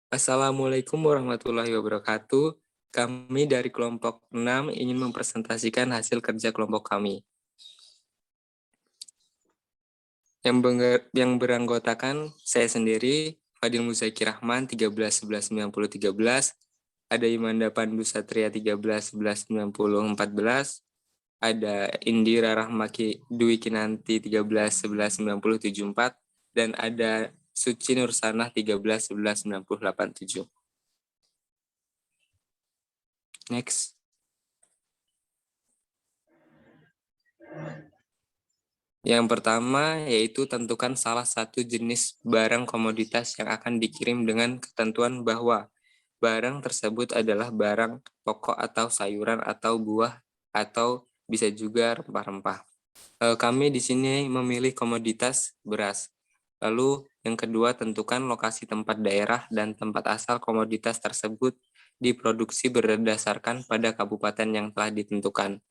Assalamualaikum warahmatullahi wabarakatuh. Kami dari kelompok 6 ingin mempresentasikan hasil kerja kelompok kami. Yang beranggotakan saya sendiri, Fadil Muzaki Rahman 13 11 90 13, ada Imanda Pandu Satria 13 11 90 14, ada Indira Rahmaki Dwi Kinanti 13 11 90 74, dan ada Suci Nursanah 13 11 90 87. Next. Yang pertama yaitu tentukan salah satu jenis barang komoditas yang akan dikirim dengan ketentuan bahwa barang tersebut adalah barang pokok atau sayuran atau buah atau bisa juga rempah-rempah. Kami di sini memilih komoditas beras. Lalu yang kedua, tentukan lokasi tempat daerah dan tempat asal komoditas tersebut diproduksi berdasarkan pada kabupaten yang telah ditentukan.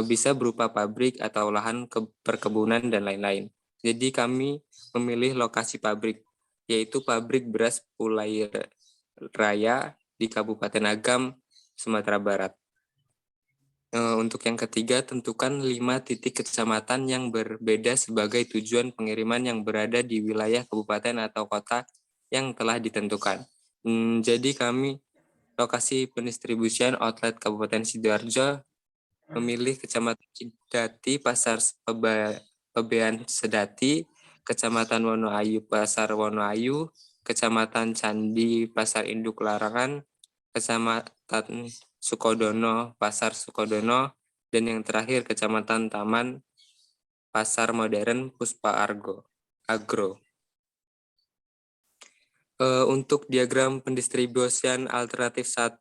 Bisa berupa pabrik atau lahan perkebunan dan lain-lain. Jadi kami memilih lokasi pabrik, yaitu pabrik beras Pulai Raya di Kabupaten Agam, Sumatera Barat. Untuk yang ketiga, tentukan 5 titik kecamatan yang berbeda sebagai tujuan pengiriman yang berada di wilayah kabupaten atau kota yang telah ditentukan. Jadi kami lokasi pendistribusian outlet Kabupaten Sidoarjo memilih Kecamatan Cidati, Pasar Pebean Sedati, Kecamatan Wonoayu, Pasar Wonoayu, Kecamatan Candi, Pasar Induk Larangan, Kecamatan Sukodono, Pasar Sukodono, dan yang terakhir Kecamatan Taman, Pasar Modern Puspa Agro. Untuk diagram pendistribusian alternatif 1,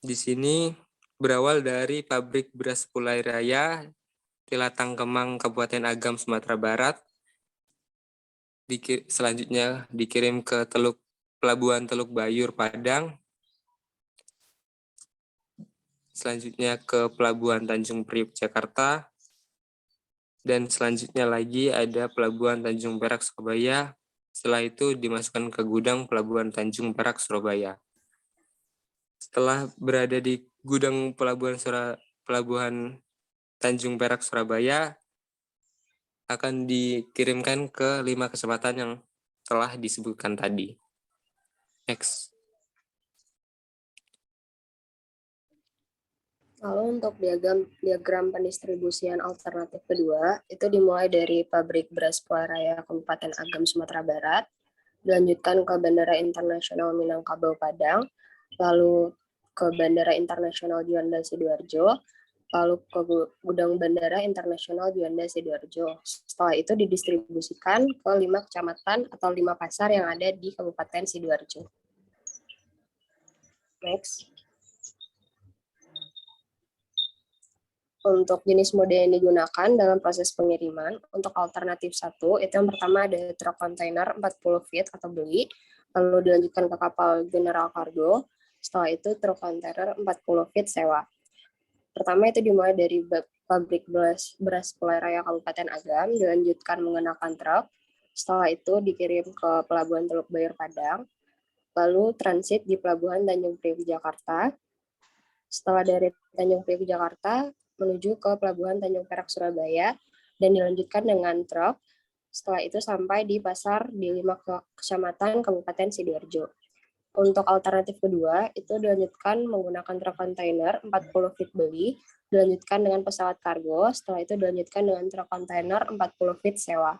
di sini berawal dari pabrik beras Pulai Raya, Tilatang Kemang, Kabupaten Agam, Sumatera Barat. Selanjutnya dikirim ke Pelabuhan Teluk Bayur, Padang. Selanjutnya ke Pelabuhan Tanjung Priok, Jakarta. Dan selanjutnya lagi ada Pelabuhan Tanjung Perak, Surabaya. Setelah itu dimasukkan ke gudang Pelabuhan Tanjung Perak, Surabaya. Setelah berada di gudang Pelabuhan Tanjung Perak, Surabaya, akan dikirimkan ke 5 kecamatan yang telah disebutkan tadi. Next. Lalu untuk diagram pendistribusian alternatif kedua, itu dimulai dari pabrik beras Pulai Raya Kabupaten Agam, Sumatera Barat, dilanjutkan ke Bandara Internasional Minangkabau, Padang, lalu ke Bandara Internasional Juanda, Sidoarjo, lalu ke gudang Bandara Internasional Juanda, Sidoarjo. Setelah itu didistribusikan ke 5 kecamatan atau 5 pasar yang ada di Kabupaten Sidoarjo. Next. Untuk jenis mode yang digunakan dalam proses pengiriman, untuk alternatif 1, itu yang pertama ada truk kontainer 40 feet atau beli, lalu dilanjutkan ke kapal general cargo, setelah itu truk kontainer 40 feet sewa. Pertama itu dimulai dari pabrik beras Pulai Raya Kabupaten Agam, dilanjutkan menggunakan truk, setelah itu dikirim ke Pelabuhan Teluk Bayur, Padang, lalu transit di Pelabuhan Tanjung Priok, Jakarta. Setelah dari Tanjung Priok, Jakarta, menuju ke Pelabuhan Tanjung Perak, Surabaya, dan dilanjutkan dengan truk. Setelah itu sampai di pasar di 5 kecamatan Kabupaten Sidoarjo. Untuk alternatif kedua, itu dilanjutkan menggunakan truk kontainer 40 feet beli, dilanjutkan dengan pesawat kargo, setelah itu dilanjutkan dengan truk kontainer 40 feet sewa.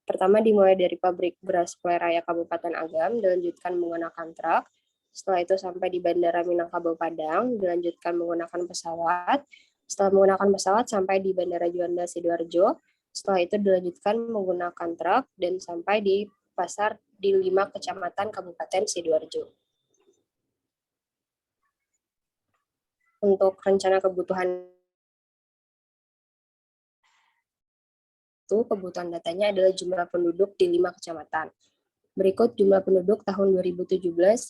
Pertama dimulai dari pabrik beras Pulai Raya Kabupaten Agam, dilanjutkan menggunakan truk, setelah itu sampai di Bandara Minangkabau, Padang, dilanjutkan menggunakan pesawat. Setelah menggunakan pesawat sampai di Bandara Juanda, Sidoarjo. Setelah itu dilanjutkan menggunakan truk dan sampai di pasar di 5 kecamatan Kabupaten Sidoarjo. Untuk rencana kebutuhan itu, kebutuhan datanya adalah jumlah penduduk di 5 kecamatan. Berikut jumlah penduduk tahun 2017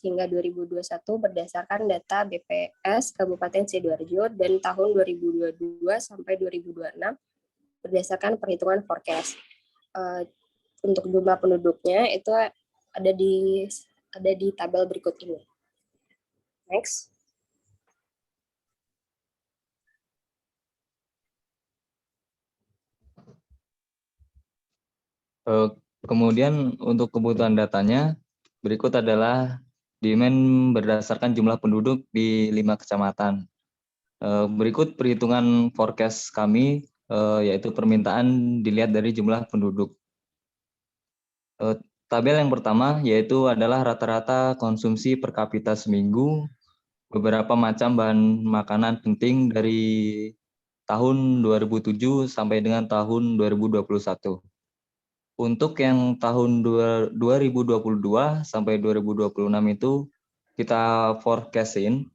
hingga 2021 berdasarkan data BPS Kabupaten Sidoarjo dan tahun 2022 sampai 2026 berdasarkan perhitungan forecast. Untuk jumlah penduduknya itu ada di ada di tabel berikut ini. Next. Kemudian untuk kebutuhan datanya, berikut adalah demand berdasarkan jumlah penduduk di 5 kecamatan. Berikut perhitungan forecast kami, yaitu permintaan dilihat dari jumlah penduduk. Tabel yang pertama yaitu adalah rata-rata konsumsi per kapita seminggu, beberapa macam bahan makanan penting dari tahun 2007 sampai dengan tahun 2021. Untuk yang tahun 2022 sampai 2026 itu kita forecastin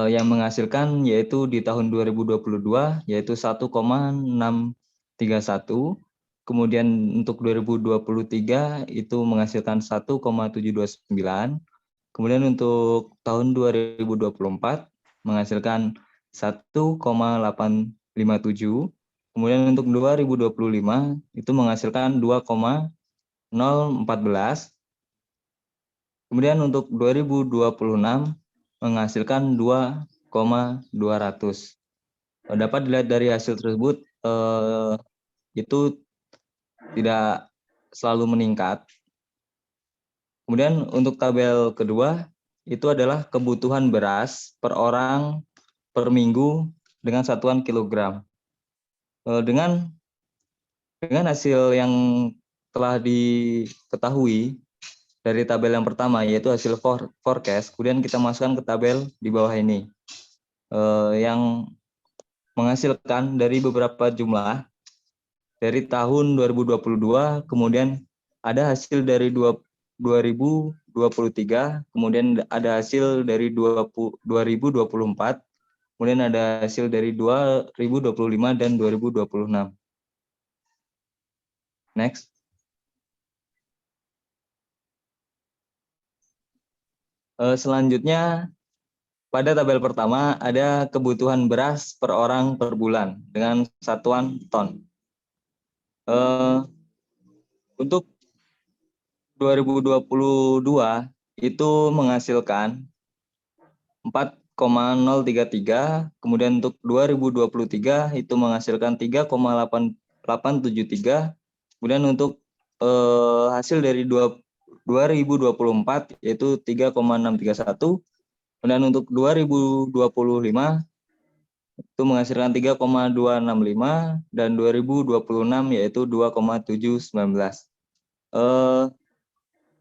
yang menghasilkan yaitu di tahun 2022 yaitu 1,631. Kemudian untuk 2023 itu menghasilkan 1,729. Kemudian untuk tahun 2024 menghasilkan 1,857. Kemudian untuk 2025 itu menghasilkan 2,014. Kemudian untuk 2026 menghasilkan 2,200. Dapat dilihat dari hasil tersebut itu tidak selalu meningkat. Kemudian untuk tabel kedua itu adalah kebutuhan beras per orang per minggu dengan satuan kilogram. Dengan hasil yang telah diketahui dari tabel yang pertama yaitu hasil forecast, kemudian kita masukkan ke tabel di bawah ini yang menghasilkan dari beberapa jumlah dari tahun 2022, kemudian ada hasil dari 2023, kemudian ada hasil dari 2024, kemudian ada hasil dari 2025 dan 2026. Next. Selanjutnya, pada tabel pertama ada kebutuhan beras per orang per bulan dengan satuan ton. Untuk 2022 itu menghasilkan 4,033, kemudian untuk 2023 itu menghasilkan 3,873, kemudian untuk hasil dari 2024 yaitu 3,631, kemudian untuk 2025 itu menghasilkan 3,265 dan 2026 yaitu 2,719.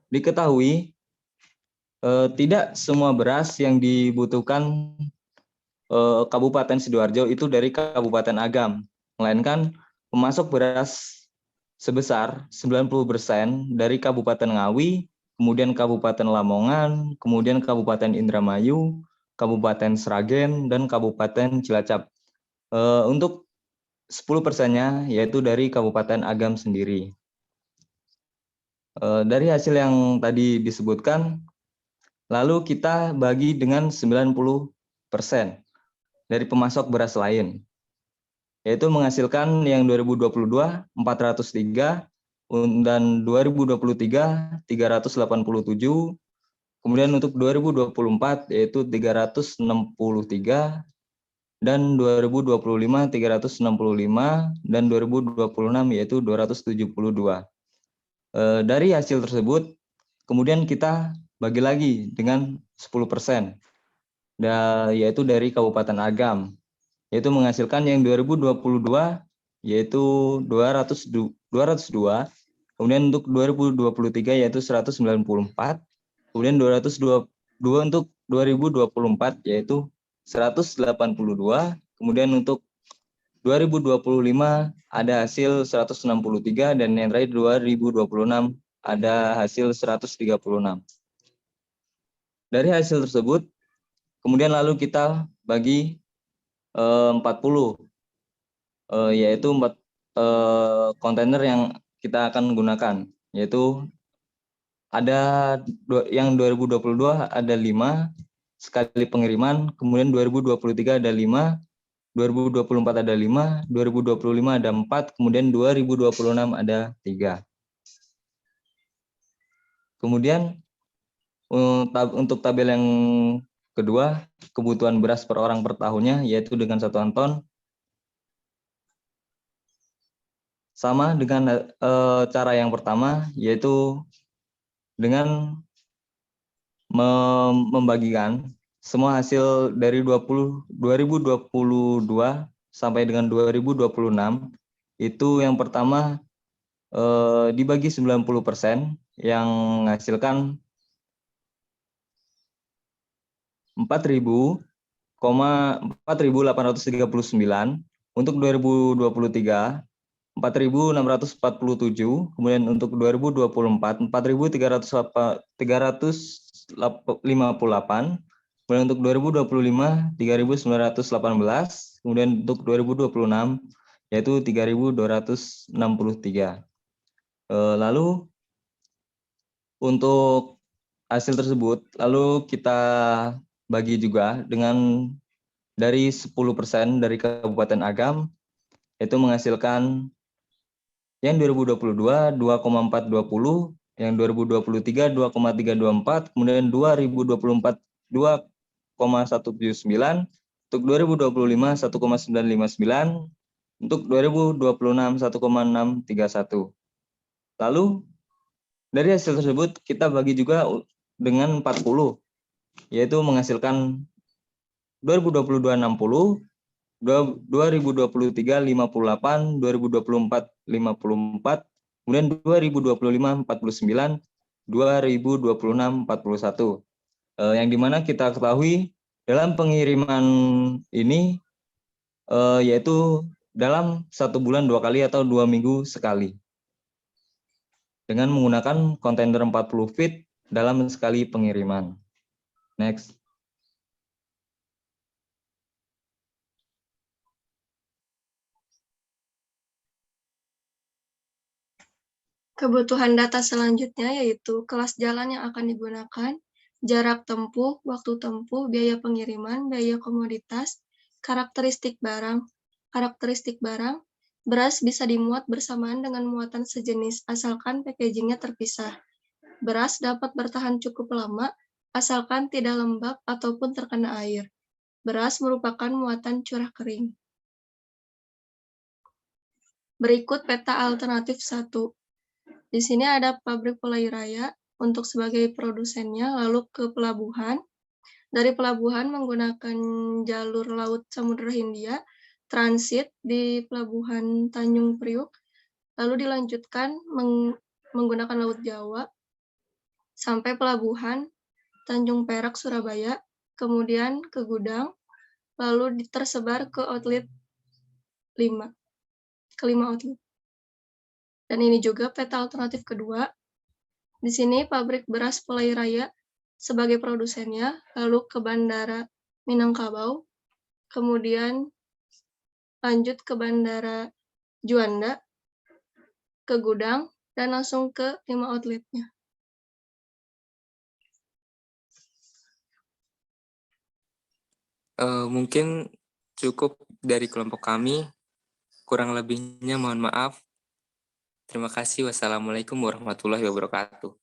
Diketahui tidak semua beras yang dibutuhkan Kabupaten Sidoarjo itu dari Kabupaten Agam, melainkan pemasok beras sebesar 90% dari Kabupaten Ngawi, kemudian Kabupaten Lamongan, kemudian Kabupaten Indramayu, Kabupaten Sragen, dan Kabupaten Cilacap. Untuk 10%-nya yaitu dari Kabupaten Agam sendiri. Dari hasil yang tadi disebutkan, lalu kita bagi dengan 90% dari pemasok beras lain, yaitu menghasilkan yang 2022 403 dan 2023 387, kemudian untuk 2024 yaitu 363 dan 2025 365 dan 2026 yaitu 272. Dari hasil tersebut kemudian kita bagi lagi dengan 10%, yaitu dari Kabupaten Agam, yaitu menghasilkan yang 2022 yaitu 202, kemudian untuk 2023 yaitu 194, kemudian 202 untuk 2024 yaitu 182, kemudian untuk 2025 ada hasil 163 dan yang terakhir 2026 ada hasil 136. Dari hasil tersebut kemudian lalu kita bagi 40, yaitu 4 kontainer yang kita akan gunakan, yaitu ada yang 2022 ada 5 sekali pengiriman, kemudian 2023 ada 5, 2024 ada 5, 2025 ada 4, kemudian 2026 ada 3. Kemudian Untuk tabel yang kedua, kebutuhan beras per orang per tahunnya, yaitu dengan satuan ton. Sama dengan cara yang pertama, yaitu dengan membagikan semua hasil dari 2022 sampai dengan 2026, itu yang pertama dibagi 90%, yang menghasilkan 4.839. Untuk 2023 4.647, kemudian untuk 2024 4.358, kemudian untuk 2025 3.918, kemudian untuk 2026 yaitu 3.263. Lalu untuk hasil tersebut lalu kita bagi juga dengan dari 10% dari Kabupaten Agam, yaitu menghasilkan yang 2022 2,420, yang 2023 2,324, kemudian 2024 2,179, untuk 2025 1,959, untuk 2026 1,631. Lalu dari hasil tersebut kita bagi juga dengan 40, yaitu menghasilkan 2022 60, 2023 58, 2024 54, kemudian 2025 49, 2026 41. Yang dimana kita ketahui dalam pengiriman ini yaitu dalam 1 bulan 2 kali atau 2 minggu sekali, dengan menggunakan kontainer 40 feet dalam sekali pengiriman. Next. Kebutuhan data selanjutnya yaitu kelas jalan yang akan digunakan, jarak tempuh, waktu tempuh, biaya pengiriman, biaya komoditas, karakteristik barang. Karakteristik barang, beras bisa dimuat bersamaan dengan muatan sejenis, asalkan packagingnya terpisah. Beras dapat bertahan cukup lama, asalkan tidak lembab ataupun terkena air. Beras merupakan muatan curah kering. Berikut peta alternatif 1. Di sini ada pabrik Pulau Raya untuk sebagai produsennya, lalu ke pelabuhan. Dari pelabuhan menggunakan jalur laut Samudra Hindia, transit di pelabuhan Tanjung Priuk, lalu dilanjutkan menggunakan Laut Jawa, sampai pelabuhan Tanjung Perak, Surabaya, kemudian ke gudang, lalu tersebar ke outlet 5 outlet. Dan ini juga peta alternatif kedua. Di sini pabrik beras Pulau Raya sebagai produsennya, lalu ke Bandara Minangkabau, kemudian lanjut ke Bandara Juanda, ke gudang, dan langsung ke 5 outletnya. Mungkin cukup dari kelompok kami. Kurang lebihnya mohon maaf. Terima kasih. Wassalamualaikum warahmatullahi wabarakatuh.